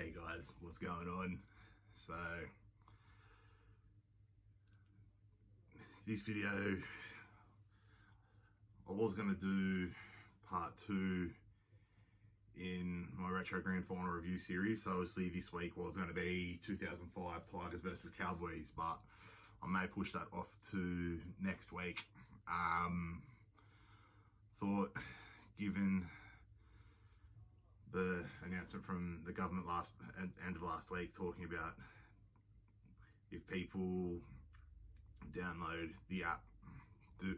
Hey guys, what's going on? So this video, I was going to do part 2 in my retro grand final review series. So obviously this week was going to be 2005 Tigers versus Cowboys, but I may push that off to next week. Thought, given the announcement from the government end of last week talking about if people download the app and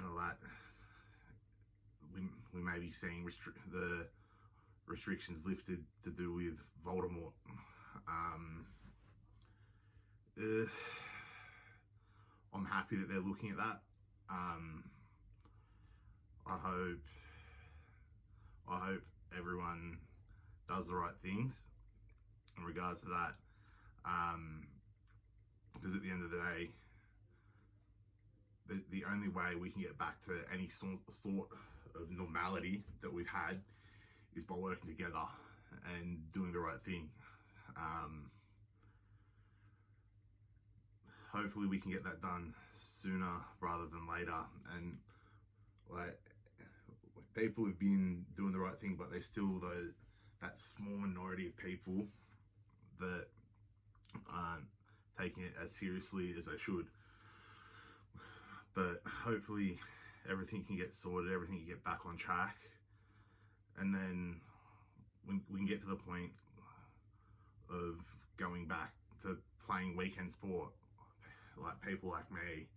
all that, we may be seeing the restrictions lifted to do with Voldemort. I'm happy that they're looking at that. I hope everyone does the right things in regards to that, because at the end of the day, the only way we can get back to any sort of normality that we've had is by working together and doing the right thing. Hopefully we can get that done sooner rather than later. And like, people have been doing the right thing, but there's still that small minority of people that aren't taking it as seriously as they should. But hopefully everything can get sorted, everything can get back on track, and then we can get to the point of going back to playing weekend sport. Like, people like me,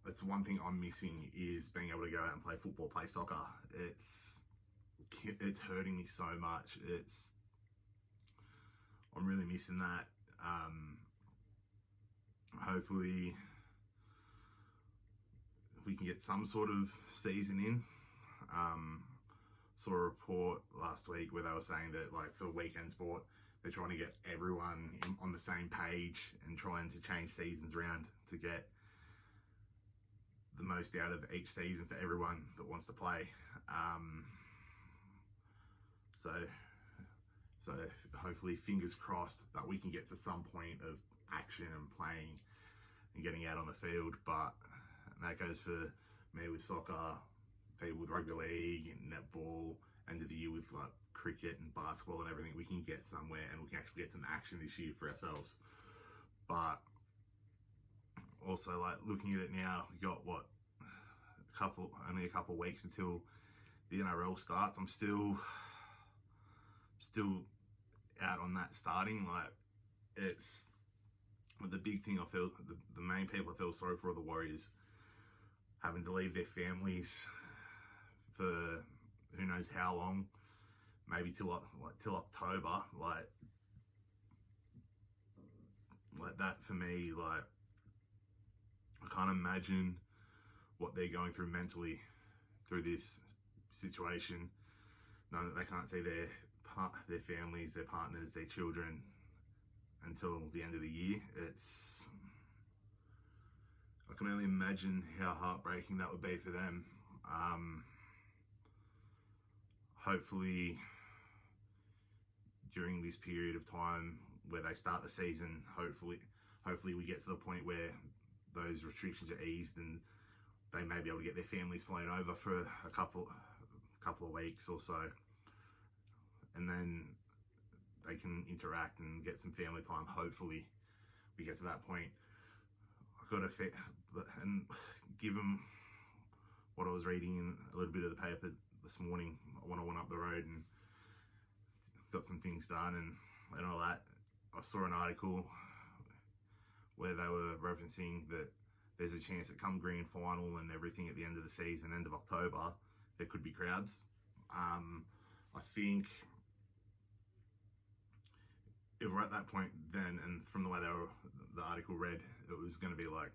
it's one thing I'm missing is being able to go out and play football, play soccer. It's hurting me so much. I'm really missing that. Hopefully we can get some sort of season in. Saw a report last week where they were saying that, like, for weekend sport, they're trying to get everyone on the same page and trying to change seasons around to get the most out of each season for everyone that wants to play. So hopefully, fingers crossed, that we can get to some point of action and playing and getting out on the field. But that goes for me with soccer, people with rugby league and netball, end of the year with like cricket and basketball and everything. We can get somewhere and we can actually get some action this year for ourselves. But also, like, looking at it now, we got only a couple of weeks until the NRL starts. I'm still out on that starting. Like, it's the big thing. I feel the main people I feel sorry for are the Warriors, having to leave their families for who knows how long, maybe till October. Like that for me, like, I can't imagine what they're going through mentally through this situation, knowing that they can't see their families, their partners, their children until the end of the year. I can only imagine how heartbreaking that would be for them. Hopefully during this period of time where they start the season, hopefully we get to the point where those restrictions are eased and they may be able to get their families flown over for a couple of weeks or so, and then they can interact and get some family time. Hopefully we get to that point. I got and given what I was reading in a little bit of the paper this morning, when I went up the road and got some things done and all that, I saw an article where they were referencing that there's a chance that come grand final and everything at the end of the season, end of October, there could be crowds. I think if we're at that point then, and from the way the article read, it was going to be like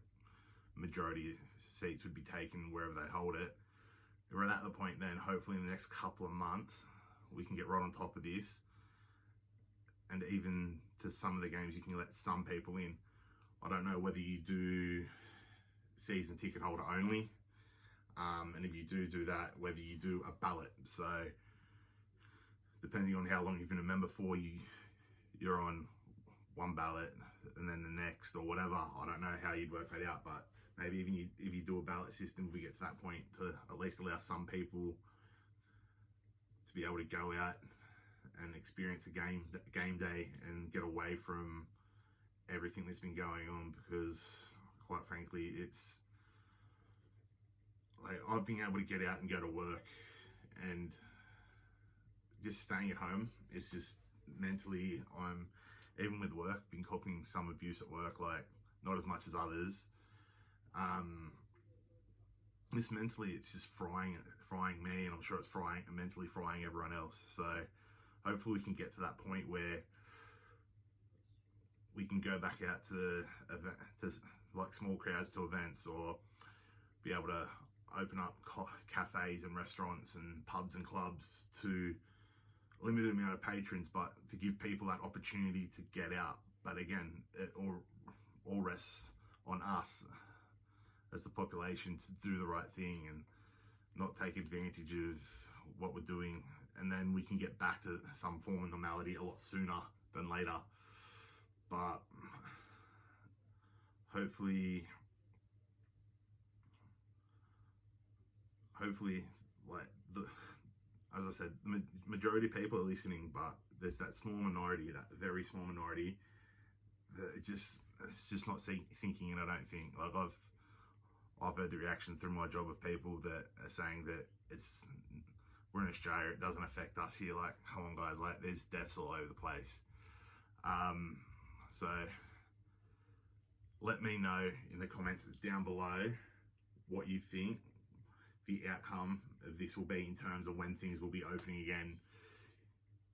majority seats would be taken wherever they hold it. If we're at the point then, hopefully in the next couple of months, we can get right on top of this. And even to some of the games, you can let some people in. I don't know whether you do season ticket holder only, and if you do that, whether you do a ballot. So depending on how long you've been a member for, you're on one ballot and then the next or whatever. I don't know how you'd work that out, but maybe even if you do a ballot system, if we get to that point, to at least allow some people to be able to go out and experience a game day and get away from everything that's been going on, because quite frankly, it's like I've been able to get out and go to work, and just staying at home, it's just mentally, I'm, even with work, been coping some abuse at work, like not as much as others. Just mentally, it's just frying me, and I'm sure it's mentally frying everyone else. So hopefully we can get to that point where we can go back out to like small crowds to events, or be able to open up cafes and restaurants and pubs and clubs to a limited amount of patrons, but to give people that opportunity to get out. But again, it all rests on us as the population to do the right thing and not take advantage of what we're doing, and then we can get back to some form of normality a lot sooner than later. But hopefully, like as I said, the majority of people are listening, but there's that small minority, that very small minority, that it's just not sinking in. I don't think. Like I've heard the reaction through my job of people that are saying that we're in Australia, it doesn't affect us here. Like, come on guys, like there's deaths all over the place. So let me know in the comments down below what you think the outcome of this will be in terms of when things will be opening again,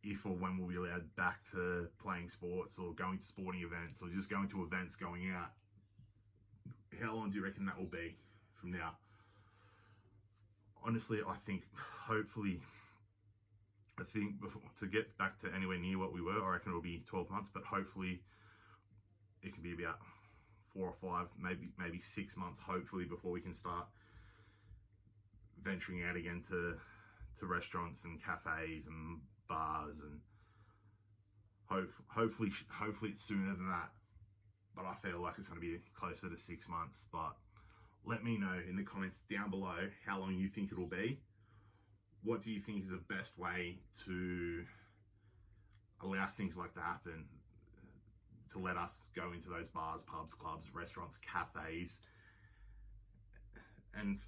if or when we'll be allowed back to playing sports or going to sporting events or just going to events, going out. How long do you reckon that will be from now? Honestly, I think to get back to anywhere near what we were, I reckon it'll be 12 months, but hopefully it can be about 4 or 5, maybe 6 months, hopefully, before we can start venturing out again to restaurants and cafes and bars, and hopefully it's sooner than that, but I feel like it's going to be closer to 6 months. But let me know in the comments down below how long you think it'll be. What do you think is the best way to allow things like that happen, to let us go into those bars, pubs, clubs, restaurants, cafes, and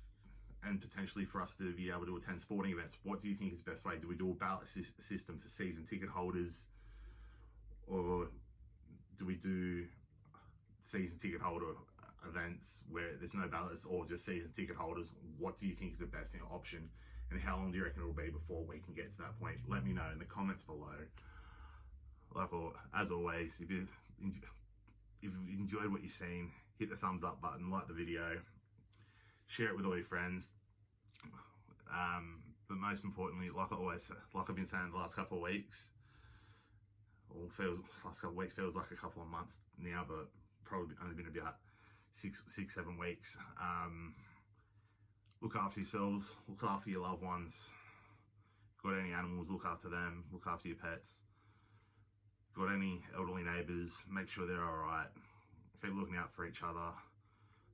potentially for us to be able to attend sporting events? What do you think is the best way? Do we do a ballot system for season ticket holders, or do we do season ticket holder events where there's no ballots, or just season ticket holders? What do you think is the best option, and how long do you reckon it'll be before we can get to that point? Let me know in the comments below. Like, as always, if you've enjoyed what you've seen, hit the thumbs up button, like the video, share it with all your friends. But most importantly, like I've been saying the last couple of weeks, last couple of weeks feels like a couple of months now, but probably only been about 6-7 weeks. Look after yourselves, look after your loved ones. If you've got any animals, look after them, look after your pets. If you've got any elderly neighbours, make sure they're alright. Keep looking out for each other.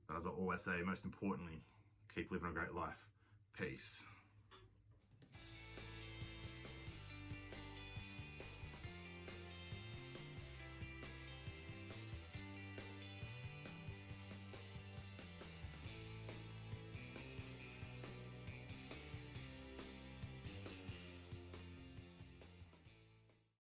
But as I always say, most importantly, keep living a great life. Peace.